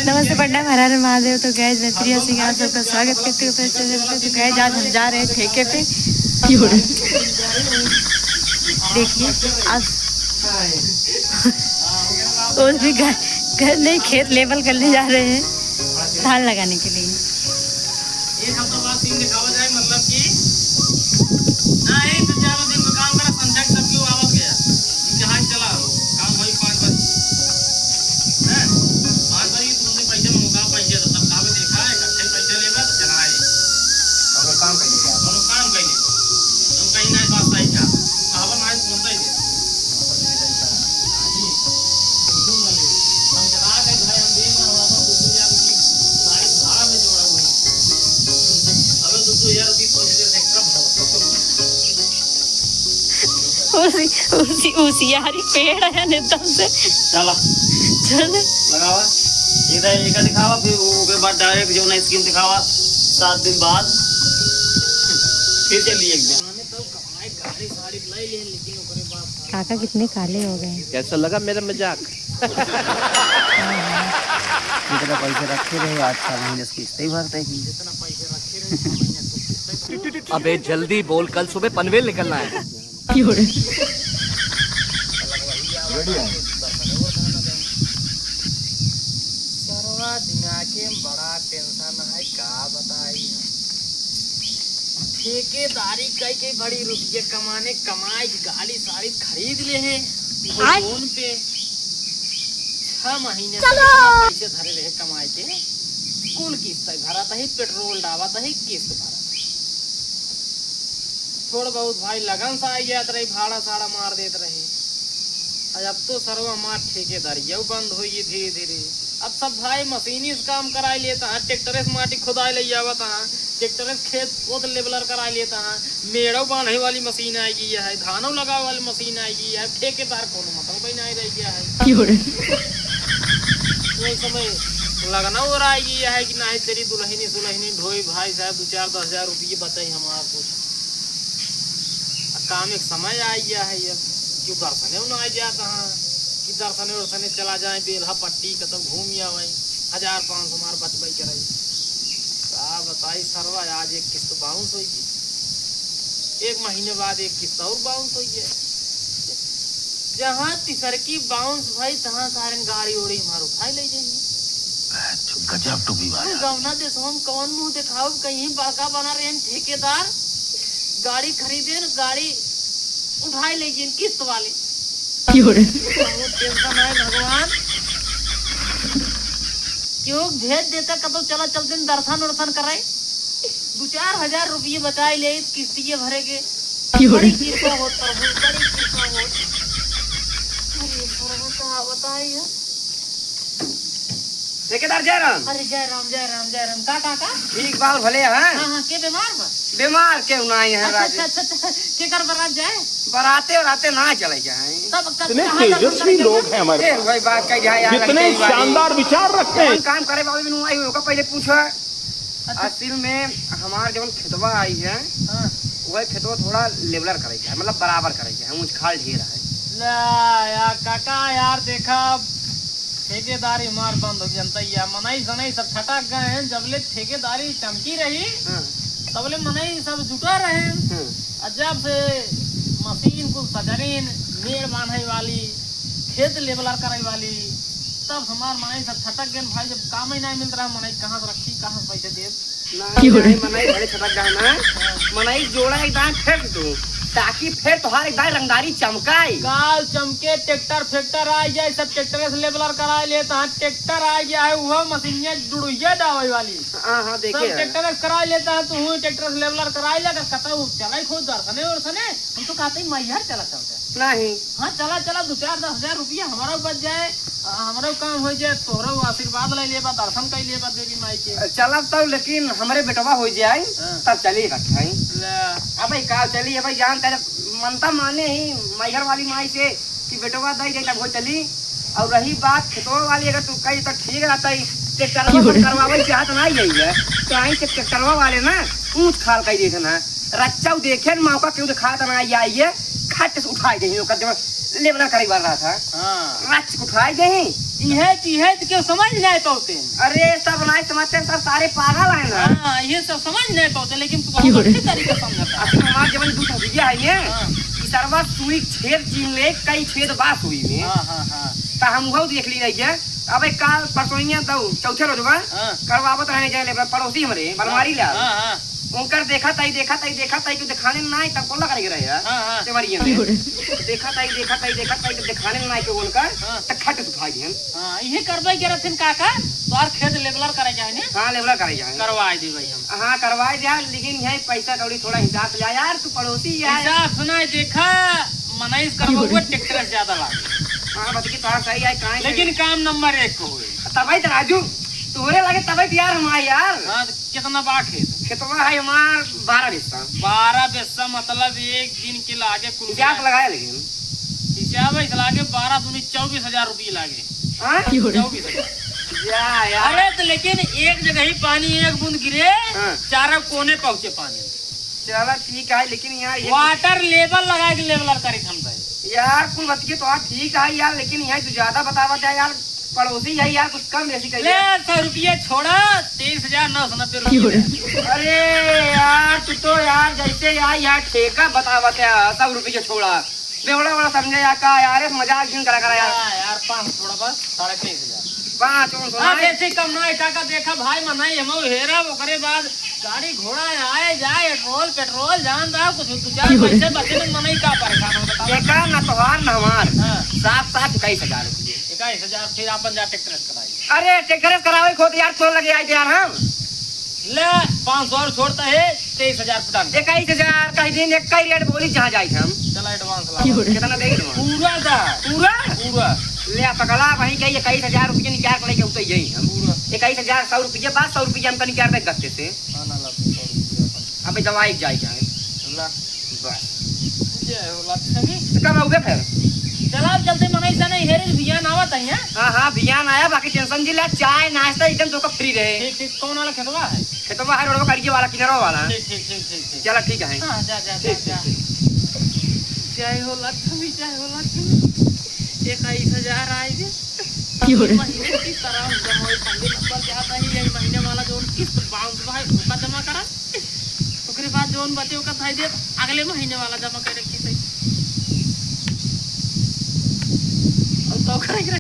नमस्ते पंडा हर महादेव। तो गए नत्रिया सिंह आप सबका स्वागत करते हुए फिर से तो गए आज हम जा रहे हैं ठेके पे। देखिए आज उस भी घर नहीं खेत लेवल करने जा रहे हैं धान लगाने के लिए। एक हफ्ता बाद सीन दिखावा जाए मतलब कि ना एक से 4 दिन का काम करा संजय सब क्यों आवत गया जहाज चला काम भाई 5 बजे हैं 5 बजे तुमने पैसे मंगा पैसे तो तब कावे देखा है अच्छे पैसे लेगा तो चलाए और काम करिए और काम करिए तुम कहीं ना बात सही क्या कावा ना बोलता ही उसी यारी पेड़ है नितम से चला चल लगावा इधर एक दिखावा फिर उसके बाद डायरेक्ट जो ना स्कीम दिखावा 7 दिन बाद फिर चलिए एकदम गाड़ी साड़ी ले ले लेकिन ओकरे बाद काका कितने काले हो गए। कैसा लगा मेरा मजाक? जितना पैसे रखे रहे आज 4 महीने की किस्त ही भरते हैं। जितना पैसे रखे रहे अबे जल्दी बोल, कल सुबह पनवेल निकलना है। सरवा दिमागे में बड़ा टेंशन है का बताई। ठेकेदारी कई बड़ी रुपये कमाने कमाई गाड़ी साड़ी खरीद ले हैं फोन पे 6 महीने पैसे धरे रहे कमाई के कुल किस्त भरा था ही पेट्रोल डावा था ही किस्त भरा थोड़ा बहुत भाई लगन सा आई जात रही भाड़ा साड़ा मार देते रहे। अब तो सर्व मार ठेकेदारी बंद हो गई धीरे धीरे। अब सब भाई मशीनी से काम करा लेता है ट्रैक्टर से माटी खुदाई ले जावत है ट्रैक्टर से खेत पोत लेवलर करा लेता है मेड़ो बांधे वाली मशीन आएगी है धानों लगावे वाली मशीन आएगी है ठेकेदार कोनो मतलब ही नहीं रह गया है। वही समय लगना हो रहा है कि नहीं तेरी दुल्हनी ढोई भाई साहब 2-4-10 हज़ार रुपये बचाई हमार कुछ काम एक समय आ गया है ये क्यों दर्शने न आ जाता है कि दर्शने वर्शने चला जाए बेलहा पट्टी कतम घूम आवे 1500 मार बचबाई कराई का बताई सरवा आज एक किस्त बाउंस होगी 1 महीने बाद एक किस्त और बाउंस हो गया जहाँ तीसर की बाउंस भाई तहाँ सारे गाड़ी उड़ी मार उठाई ले जाएंगे गजब टूपी वाला गवना देश हम कौन मुँह दिखाओ कहीं बाका बना रहे हैं ठेकेदार गाड़ी खरीदे न गाड़ी उठाई लेगी किस्त वाली टेंशन है भगवान क्यों भेज देता कब चला चलते दर्शन वर्शन कराए 2-4 हज़ार रुपये बचाए ले किस्तिये भरे के बड़ी कृपा हो प्रभु बड़ी कृपा हो अरे प्रभु बताइए ठेकेदार जयराम। अरे जयराम का ठीक बात भले हैं। हाँ के बीमार क्यों नहीं है राज अच्छा के कर बरात जाए बराते ना चले जाए इतने तेजस्वी लोग हैं हमारे पास। वही बात कह जाए कितने शानदार विचार रखते हैं। काम करे बाबू बिनु आई होगा पहले पूछो। असल में हमार जब खेतवा आई है वही खेतवा थोड़ा लेवलर करे है मतलब बराबर करे है ऊंच खाल ढेर है यार काका यार देखा ठेकेदारी मार बंद हो जनता यार मनाई सनाई सब छटक गए हैं जबले ठेकेदारी चमकी रही तबले मनाई सब जुटा रहे हैं जब से मशीन को सजरीन मेड़ बांधे वाली खेत लेवलर करे वाली तब हमार मनाई सब छटक गए भाई जब काम ही नहीं मिल रहा मनाई कहाँ से रखी कहाँ से पैसे दे मनाई बड़े छटक गए ना मनाई जोड़ा एकदम फेंक दूं ताकि फिर तुम्हारे एकदम रंगदारी चमकाई काल चमके ट्रैक्टर फैक्टर आ जाए सब ट्रैक्टर से लेवलर करा लेता है ट्रैक्टर आ गया है वो मशीनिया जुड़ुइया डावे वाली हाँ देखिए सब ट्रैक्टर करा लेता है तो वो ट्रैक्टर से लेवलर करा लेगा कता चला खुद दर्शने और सने हम तो कहते हैं मैहर चला चलते नहीं हाँ चला 2-4-10 हज़ार रुपया हमारा बच जाए हमारा काम हो जाए तोहरा आशीर्वाद ले लेबा दर्शन कर लेबा देवी माई के चला तो लेकिन हमारे बेटवा हो जाए तब चलिएगा अब का चलिए भाई जान मनता माने ही मैहर वाली माई से कि बेटवा दे जाए तब हो चली और रही बात खेतवा वाली अगर तू कही तो ठीक रहता है ट्रैक्टर करवावे चाहत नहीं गई है तो आई से ट्रैक्टरवा वाले ना ऊंच खाल कही देते ना रच्चा देखे मौका क्यों दिखा ना आइए खट से उठाई गई लेवलर करी बार रहा था रच उठाई गई ये क्यों समझ नहीं पाते? अरे सब नहीं समझते, सब सारे पागल है ना। हाँ, ये सब समझ नहीं पाते, लेकिन तू बहुत अच्छी तरीके से समझता है। असली हमारे जवन दूध भुजिया है ने ई सरवा सुई छेद चीन ले कई छेद बात हुई में। हाँ हाँ हाँ ता हम वो देख ली रही है। अबे काल परसोइया दऊ चौथे रोजवा हाँ करवावत रहने जाए ले पड़ोसी हमरे बलवारी ला हाँ हाँ उनकर देखा ताई को दिखाने में नहीं तब कोला करे रहे यार हाँ हाँ सेवरिया में देखा ताई तो दिखाने में नहीं के उनकर हाँ। त खट सुखाई दिहन। हाँ, ये करवाई के रथिन काका तोर खेत लेवलर करे जाए ने हां लेवला करे जाए करवाई दी भाई हम। हां करवाई दिया, लेकिन यही पैसा कौड़ी थोड़ा हिसाब से जा यार, तू पड़ोसी है। हिसाब सुनाई देखा मनाइस करवाओ ट्रैक्टर से ज्यादा लागे। हां बत की तार सही है काहे लेकिन काम नंबर 1 को हुए तबाई त राजू तोरे लगे तबाई यार हमार यार। हाँ, तो कितना बा खेत? खेतवा है हमार 12 बिस्सा 12 बिस्सा मतलब एक दिन के लागे कुल हिसाब लगाया, लेकिन हिसाब है लागे 12 दूनी 24,000 रुपये लागे। हां 24,000 या यार। अरे तो लेकिन एक जगह ही पानी एक बूंद गिरे हाँ। चारों कोने पहुंचे पानी। चला ठीक है, लेकिन यार वाटर लेवल लगा के लेवलर करे क्षमता है यार कुल बत के तो ठीक है यार, लेकिन यहाँ तू ज्यादा बतावा जाए यार, पड़ोसी है यार, कुछ कम बेसी कर ले 100 रुपये छोड़ा 23,990 रुपये। अरे यार तू तो यार जैसे यार ठेका बतावा क्या 100 रुपये छोड़ा बेवड़ा बड़ा समझे यार का यार मजाक क्यों करा यार। यार 5 थोड़ा बस 23,000 5 जैसे कम ना काका देखा भाई मनाई हम हेरा ओकरे बाद गाड़ी घोड़ा आए जाए पेट्रोल जान रहा कुछ दो चार पैसे बचे में मनाई का परेशान हो बता देखा ना तोहार ना हमार हाँ। साफ 21,000 रुपये 21,000 फिर अपन जा ट्रैक्टर कराई। अरे ट्रैक्टर करावे खोद यार तो लगे आए यार हम ले 500 और छोड़ता है 23,000 पटान 21,000 कहीं दिन एक कई रेट बोली जहाँ जाए हम चला एडवांस ला कितना देगी पूरा था पूरा ले पकड़ा वही कही 21,000 रुपये निकाल कर लेके उतर जाई हम 21,000 100 रुपये बाद 100 रुपये हम निकाल दे गत्ते से अबे दवाई जाए जाए बस जय हो लक्ष्मी। कब आओगे फिर? चला अब चलते मनाई से नहीं हेरे भियान आवत है हैं। हाँ भियान आया, बाकी टेंशन जिला चाय नाश्ता एकदम तो फ्री रहे। ठीक कौन वाला खेतवा है? खेतवा है रोड कड़िए वाला किनारो वाला। ठीक चला ठीक है। हाँ जा जय हो लक्ष्मी 21,000 आएगी महीने की तरह जमा पंडित नंबर जाता ही यही महीने वाला जो किस्त बाउंस भाई उसका जमा करा उसके बाद जो बचे उसका भाई दे अगले महीने वाला जमा करे की सही और तो करेंगे।